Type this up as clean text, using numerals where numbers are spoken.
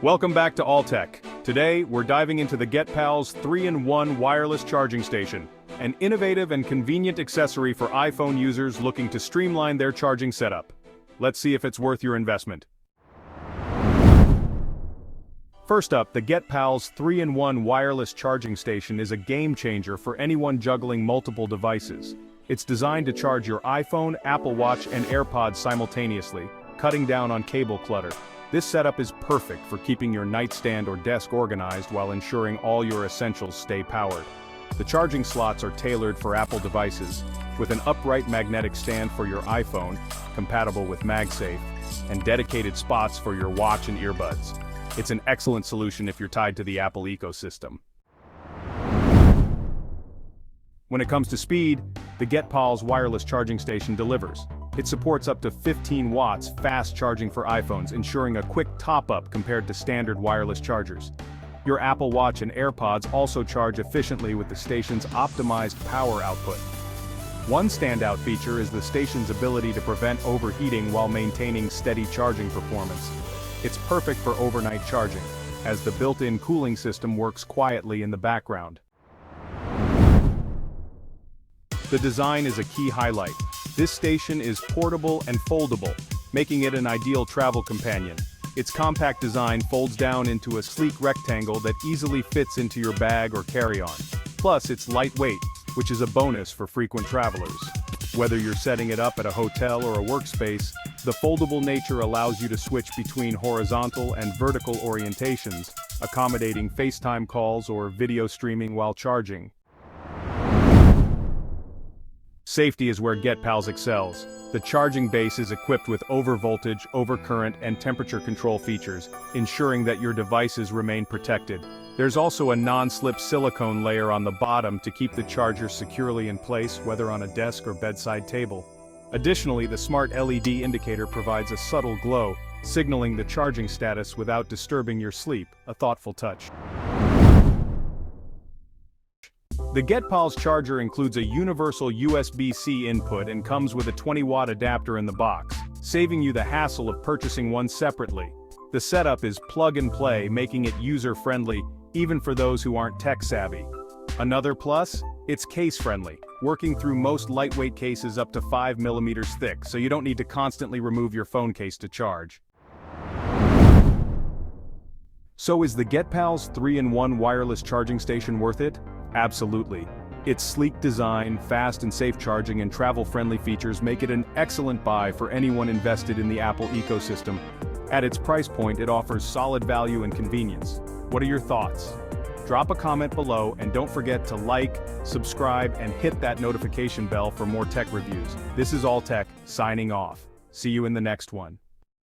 Welcome back to Alltech. Today, we're diving into the Getpals 3-in-1 wireless charging station, an innovative and convenient accessory for iPhone users looking to streamline their charging setup. Let's see if it's worth your investment. First up, the Getpals 3-in-1 wireless charging station is a game changer for anyone juggling multiple devices. It's designed to charge your iPhone, Apple Watch, and AirPods simultaneously, cutting down on cable clutter. This setup is perfect for keeping your nightstand or desk organized while ensuring all your essentials stay powered. The charging slots are tailored for Apple devices, with an upright magnetic stand for your iPhone, compatible with MagSafe, and dedicated spots for your watch and earbuds. It's an excellent solution if you're tied to the Apple ecosystem. When it comes to speed, the Getpals wireless charging station delivers. It supports up to 15 watts fast charging for iPhones, ensuring a quick top-up compared to standard wireless chargers. Your Apple Watch and AirPods also charge efficiently with the station's optimized power output. One standout feature is the station's ability to prevent overheating while maintaining steady charging performance. It's perfect for overnight charging, as the built-in cooling system works quietly in the background. The design is a key highlight. This station is portable and foldable, making it an ideal travel companion. Its compact design folds down into a sleek rectangle that easily fits into your bag or carry-on. Plus, it's lightweight, which is a bonus for frequent travelers. Whether you're setting it up at a hotel or a workspace, the foldable nature allows you to switch between horizontal and vertical orientations, accommodating FaceTime calls or video streaming while charging. Safety is where Getpals excels. The charging base is equipped with overvoltage, overcurrent, and temperature control features, ensuring that your devices remain protected. There's also a non-slip silicone layer on the bottom to keep the charger securely in place, whether on a desk or bedside table. Additionally, the smart LED indicator provides a subtle glow, signaling the charging status without disturbing your sleep, a thoughtful touch. The Getpals charger includes a universal USB-C input and comes with a 20-watt adapter in the box, saving you the hassle of purchasing one separately. The setup is plug-and-play, making it user-friendly, even for those who aren't tech-savvy. Another plus? It's case-friendly, working through most lightweight cases up to 5 mm thick, so you don't need to constantly remove your phone case to charge. So is the Getpals 3-in-1 wireless charging station worth it? Absolutely. Its sleek design, fast and safe charging, and travel-friendly features make it an excellent buy for anyone invested in the Apple ecosystem. At its price point, it offers solid value and convenience. What are your thoughts? Drop a comment below, and don't forget to like, subscribe, and hit that notification bell for more tech reviews. This is Alltech, signing off. See you in the next one.